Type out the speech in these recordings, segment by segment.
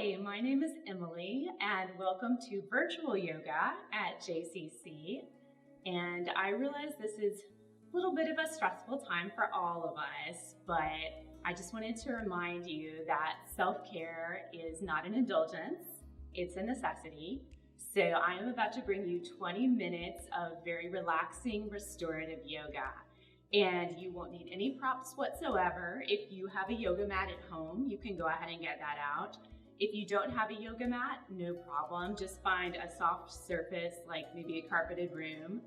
Hi, my name is Emily and welcome to virtual yoga at JCC. And I realize this is a little bit of a stressful time for all of us, but I just wanted to remind you that self-care is not an indulgence, it's a necessity. So I am about to bring you 20 minutes of very relaxing restorative yoga. And you won't need any props whatsoever. If you have a yoga mat at home, you can go ahead and get that out. If you don't have a yoga mat, no problem. Just find a soft surface, like maybe a carpeted room.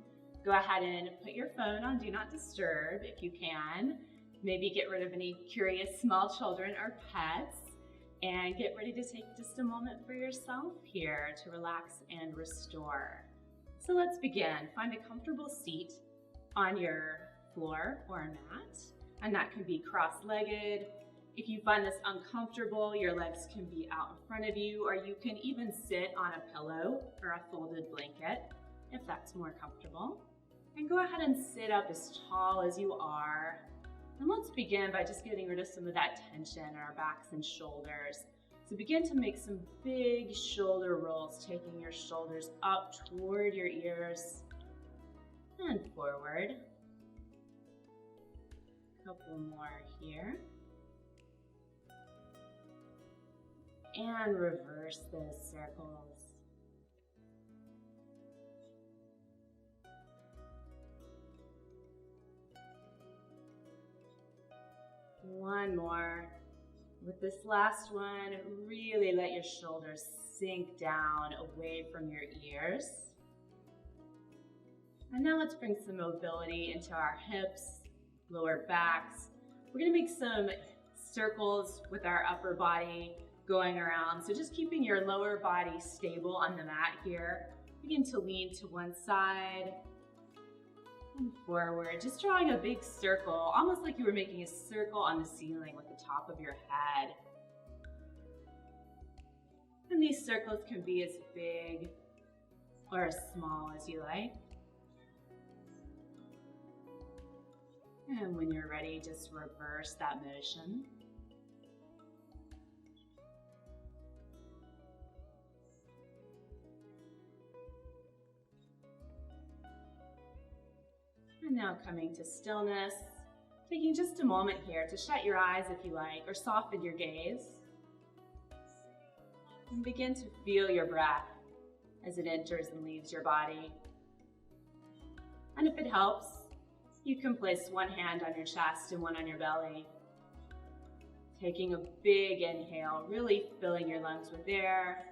Go ahead and put your phone on Do Not Disturb if you can. Maybe get rid of any curious small children or pets, and get ready to take just a moment for yourself here to relax and restore. So let's begin. Find a comfortable seat on your floor or a mat, and that can be cross-legged. If you find this uncomfortable, your legs can be out in front of you, or you can even sit on a pillow or a folded blanket if that's more comfortable. And go ahead and sit up as tall as you are. And let's begin by just getting rid of some of that tension in our backs and shoulders. So begin to make some big shoulder rolls, taking your shoulders up toward your ears and forward. Couple more here. And reverse those circles. One more. With this last one, really let your shoulders sink down away from your ears. And now let's bring some mobility into our hips, lower backs. We're gonna make some circles with our upper body going around. So just keeping your lower body stable on the mat here. Begin to lean to one side and forward. Just drawing a big circle, almost like you were making a circle on the ceiling with the top of your head. And these circles can be as big or as small as you like. And when you're ready, just reverse that motion. And now coming to stillness, taking just a moment here to shut your eyes if you like, or soften your gaze. And begin to feel your breath as it enters and leaves your body. And if it helps, you can place one hand on your chest and one on your belly. Taking a big inhale, really filling your lungs with air.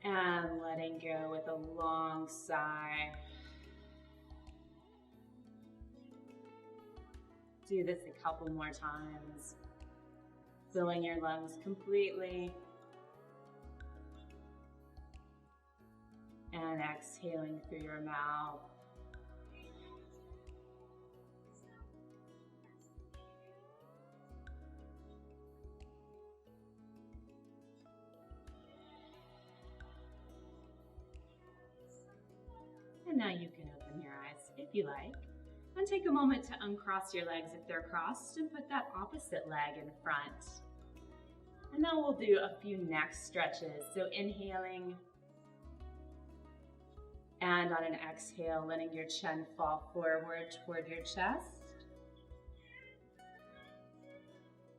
And letting go with a long sigh. Do this a couple more times. Filling your lungs completely. And exhaling through your mouth. And now you can open your eyes if you like, and take a moment to uncross your legs if they're crossed and put that opposite leg in front. And now we'll do a few neck stretches. So inhaling, and on an exhale, letting your chin fall forward toward your chest.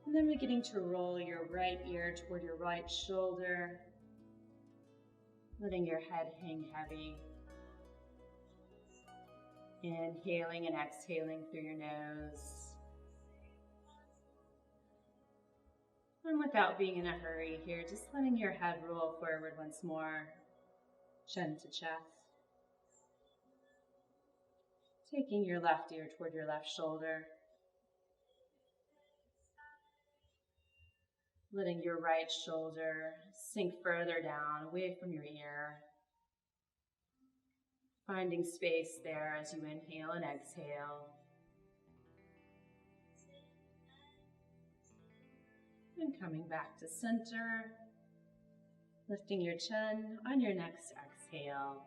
And then beginning to roll your right ear toward your right shoulder, letting your head hang heavy. Inhaling and exhaling through your nose. And without being in a hurry here, just letting your head roll forward once more, chin to chest. Taking your left ear toward your left shoulder. Letting your right shoulder sink further down, away from your ear. Finding space there as you inhale and exhale. And coming back to center. Lifting your chin on your next exhale.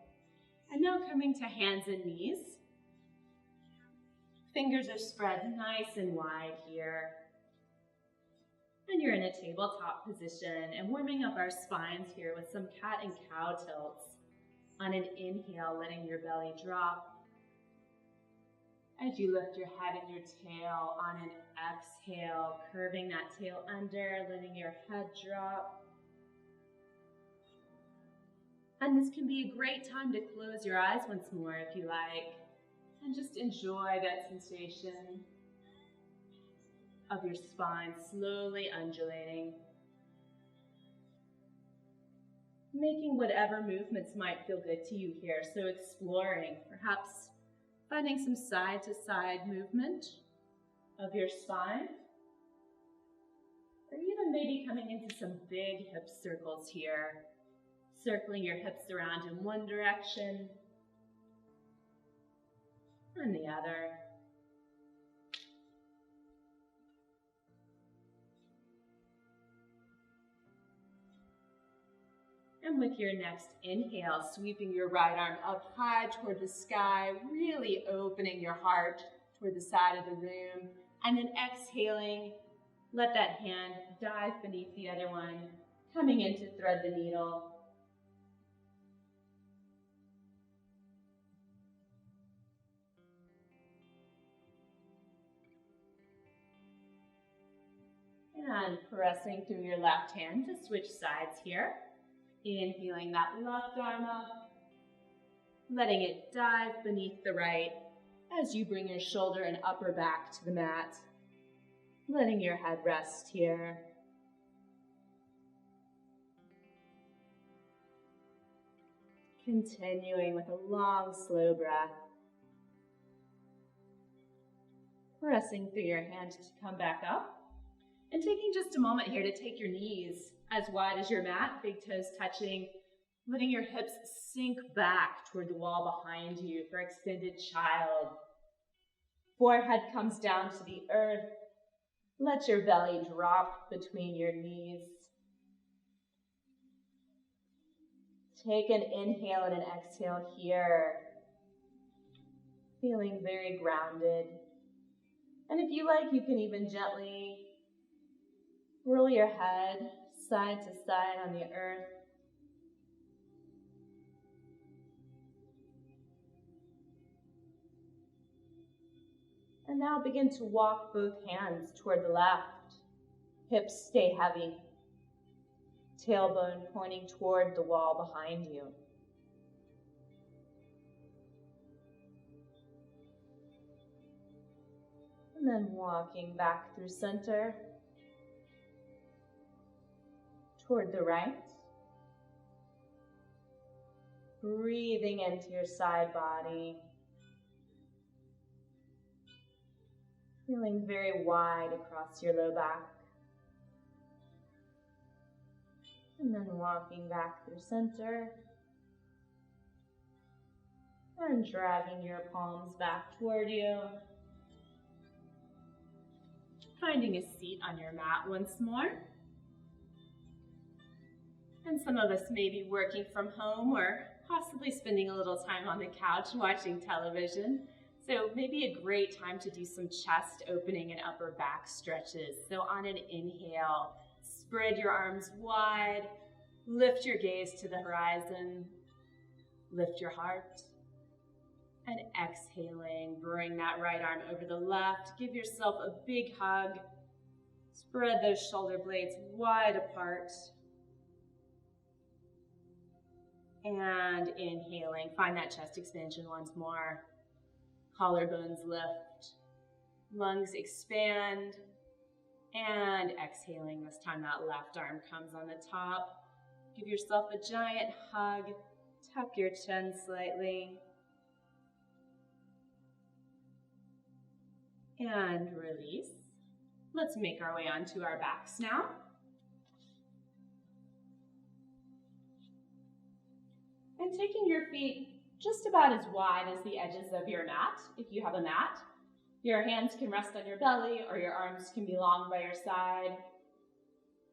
And now coming to hands and knees. Fingers are spread nice and wide here. And you're in a tabletop position and warming up our spines here with some cat and cow tilts. On an inhale, letting your belly drop. As you lift your head and your tail, on an exhale, curving that tail under, letting your head drop. And this can be a great time to close your eyes once more if you like, and just enjoy that sensation of your spine slowly undulating. Making whatever movements might feel good to you here, so exploring, perhaps finding some side-to-side movement of your spine, or even maybe coming into some big hip circles here, circling your hips around in one direction and the other. And with your next inhale, sweeping your right arm up high toward the sky, really opening your heart toward the side of the room. And then exhaling, let that hand dive beneath the other one, coming in to thread the needle. And pressing through your left hand to switch sides here. Inhaling that left arm up, letting it dive beneath the right as you bring your shoulder and upper back to the mat, letting your head rest here. Continuing with a long, slow breath. Pressing through your hand to come back up. And taking just a moment here to take your knees as wide as your mat, big toes touching, letting your hips sink back toward the wall behind you for extended child. Forehead comes down to the earth. Let your belly drop between your knees. Take an inhale and an exhale here, feeling very grounded. And if you like, you can even gently roll your head side to side on the earth. And now begin to walk both hands toward the left. Hips stay heavy. Tailbone pointing toward the wall behind you. And then walking back through center toward the right. Breathing into your side body. Feeling very wide across your low back. And then walking back through center. And dragging your palms back toward you. Finding a seat on your mat once more. And some of us may be working from home or possibly spending a little time on the couch watching television. So maybe a great time to do some chest opening and upper back stretches. So on an inhale, spread your arms wide, lift your gaze to the horizon, lift your heart. And exhaling, bring that right arm over the left. Give yourself a big hug. Spread those shoulder blades wide apart. And inhaling, find that chest expansion once more. Collarbones lift, lungs expand, and exhaling. This time that left arm comes on the top. Give yourself a giant hug, tuck your chin slightly, and release. Let's make our way onto our backs now. And taking your feet just about as wide as the edges of your mat, if you have a mat. Your hands can rest on your belly or your arms can be long by your side.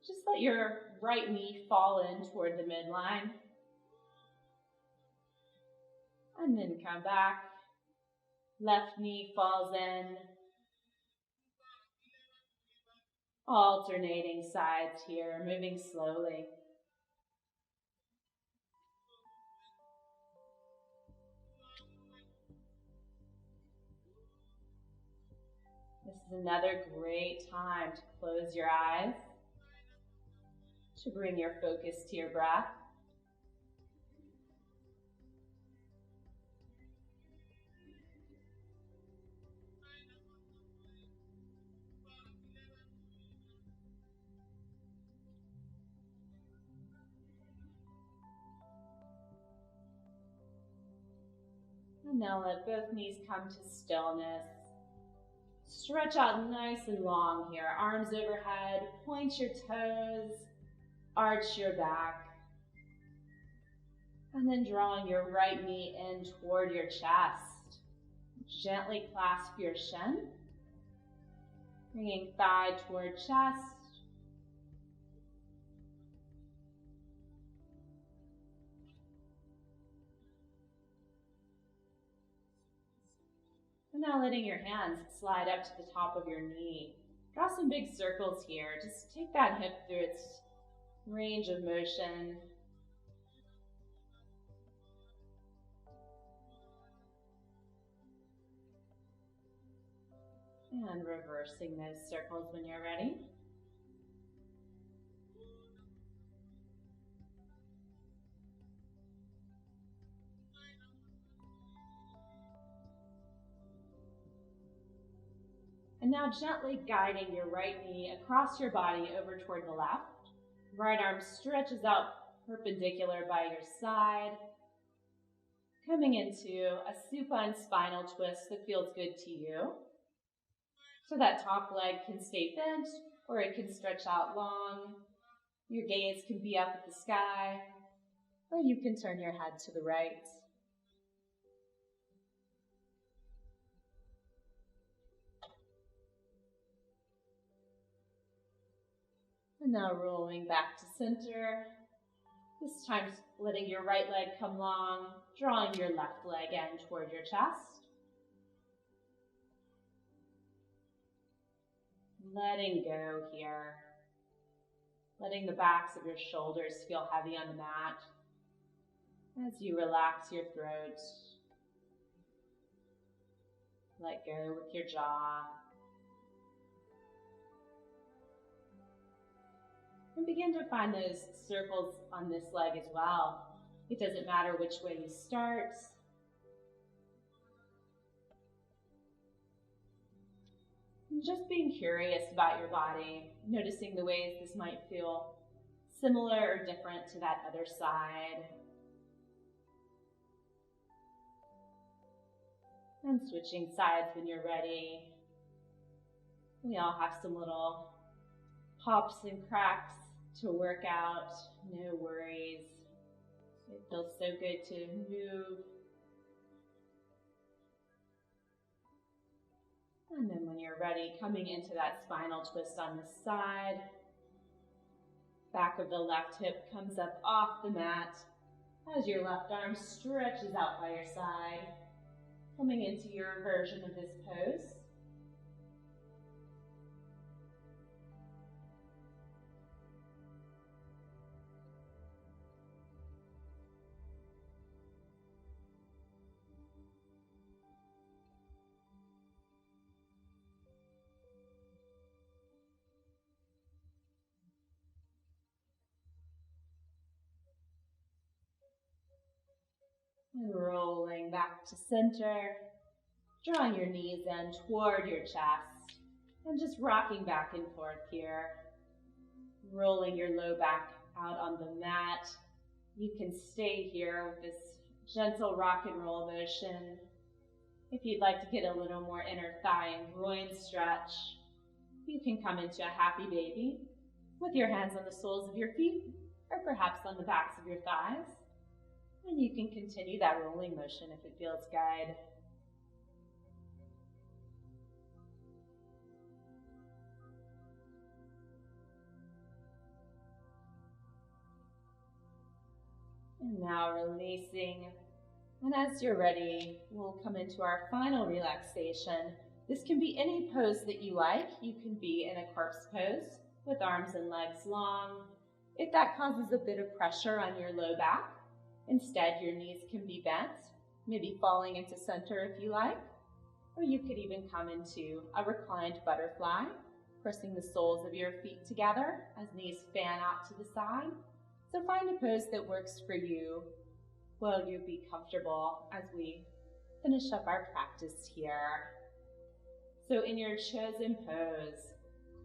Just let your right knee fall in toward the midline. And then come back. Left knee falls in. Alternating sides here, moving slowly. This is another great time to close your eyes, to bring your focus to your breath. And now let both knees come to stillness. Stretch out nice and long here, arms overhead, point your toes, arch your back. And then drawing your right knee in toward your chest. Gently clasp your shin, bringing thigh toward chest. And now letting your hands slide up to the top of your knee. Draw some big circles here. Just take that hip through its range of motion. And reversing those circles when you're ready. And now gently guiding your right knee across your body over toward the left. Right arm stretches out perpendicular by your side. Coming into a supine spinal twist that feels good to you. So that top leg can stay bent or it can stretch out long. Your gaze can be up at the sky, or you can turn your head to the right. And now rolling back to center. This time letting your right leg come long, drawing your left leg in toward your chest. Letting go here. Letting the backs of your shoulders feel heavy on the mat as you relax your throat. Let go with your jaw. And begin to find those circles on this leg as well. It doesn't matter which way you start. And just being curious about your body, noticing the ways this might feel similar or different to that other side. And switching sides when you're ready. We all have some little pops and cracks to work out, no worries. It feels so good to move. And then when you're ready, coming into that spinal twist on the side. Back of the left hip comes up off the mat as your left arm stretches out by your side. Coming into your version of this pose. And rolling back to center, drawing your knees in toward your chest, and just rocking back and forth here. Rolling your low back out on the mat. You can stay here with this gentle rock and roll motion. If you'd like to get a little more inner thigh and groin stretch, you can come into a happy baby with your hands on the soles of your feet, or perhaps on the backs of your thighs. And you can continue that rolling motion if it feels good. And now releasing. And as you're ready, we'll come into our final relaxation. This can be any pose that you like. You can be in a corpse pose with arms and legs long. If that causes a bit of pressure on your low back, instead your knees can be bent, maybe falling into center if you like. Or you could even come into a reclined butterfly, pressing the soles of your feet together as knees fan out to the side. So find a pose that works for you while you be comfortable as we finish up our practice here. So in your chosen pose,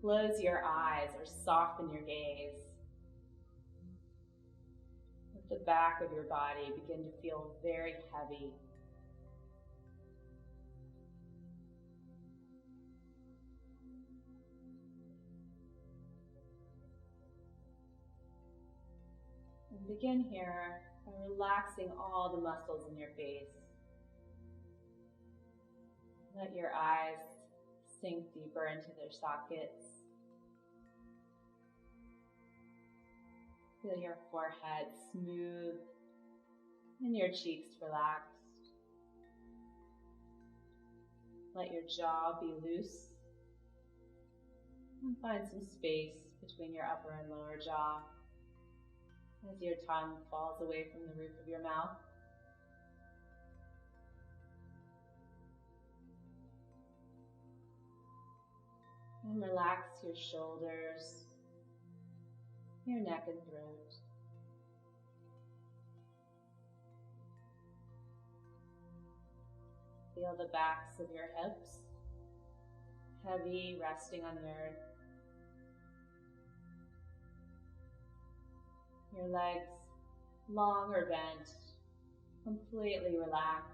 close your eyes or soften your gaze. Let the back of your body begin to feel very heavy. And begin here by relaxing all the muscles in your face. Let your eyes sink deeper into their sockets. Feel your forehead smooth and your cheeks relaxed. Let your jaw be loose and find some space between your upper and lower jaw as your tongue falls away from the roof of your mouth. And relax your shoulders, your neck and throat. Feel the backs of your hips, heavy, resting on the earth. Your legs, long or bent, completely relaxed.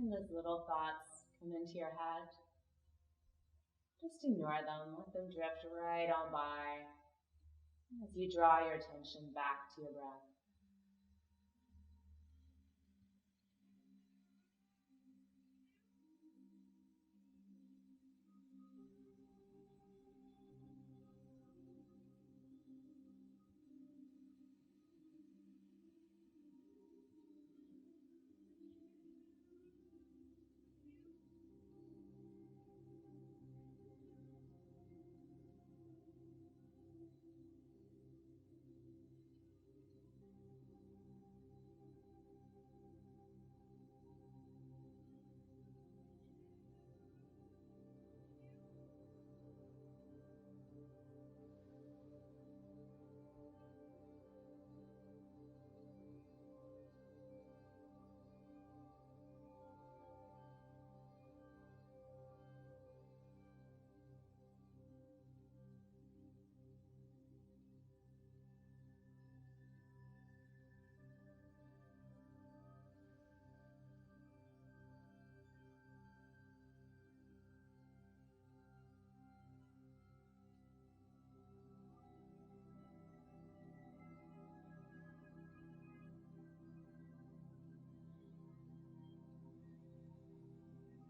And as little thoughts come into your head, just ignore them, let them drift right on by as you draw your attention back to your breath.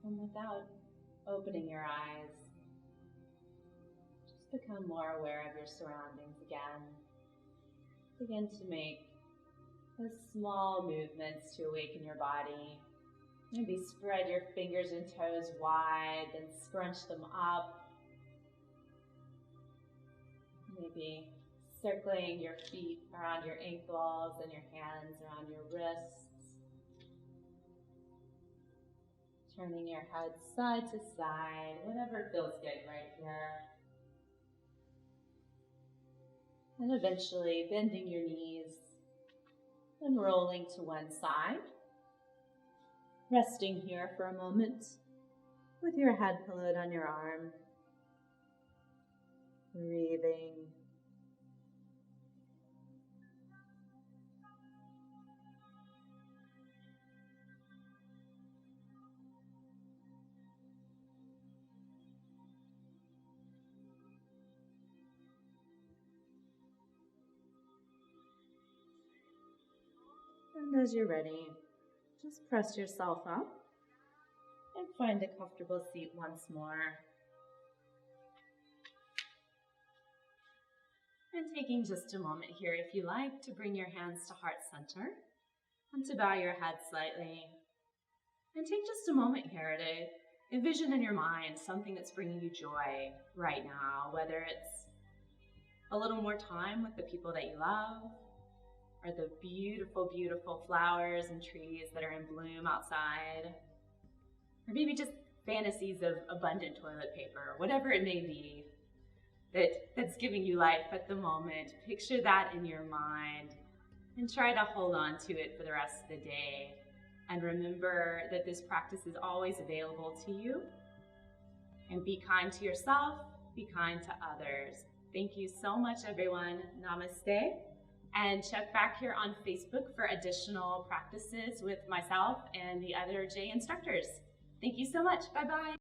And without opening your eyes, just become more aware of your surroundings again. Begin to make those small movements to awaken your body. Maybe spread your fingers and toes wide, then scrunch them up. Maybe circling your feet around your ankles and your hands around your wrists. Turning your head side to side, whatever feels good right here. And eventually bending your knees and rolling to one side. Resting here for a moment with your head pillowed on your arm. Breathing. And as you're ready, just press yourself up and find a comfortable seat once more. And taking just a moment here, if you like, to bring your hands to heart center and to bow your head slightly. And take just a moment here to envision in your mind something that's bringing you joy right now, whether it's a little more time with the people that you love, or the beautiful, beautiful flowers and trees that are in bloom outside, or maybe just fantasies of abundant toilet paper, whatever it may be that's giving you life at the moment. Picture that in your mind and try to hold on to it for the rest of the day. And remember that this practice is always available to you. And be kind to yourself, be kind to others. Thank you so much, everyone. Namaste. And check back here on Facebook for additional practices with myself and the other J instructors. Thank you so much. Bye-bye.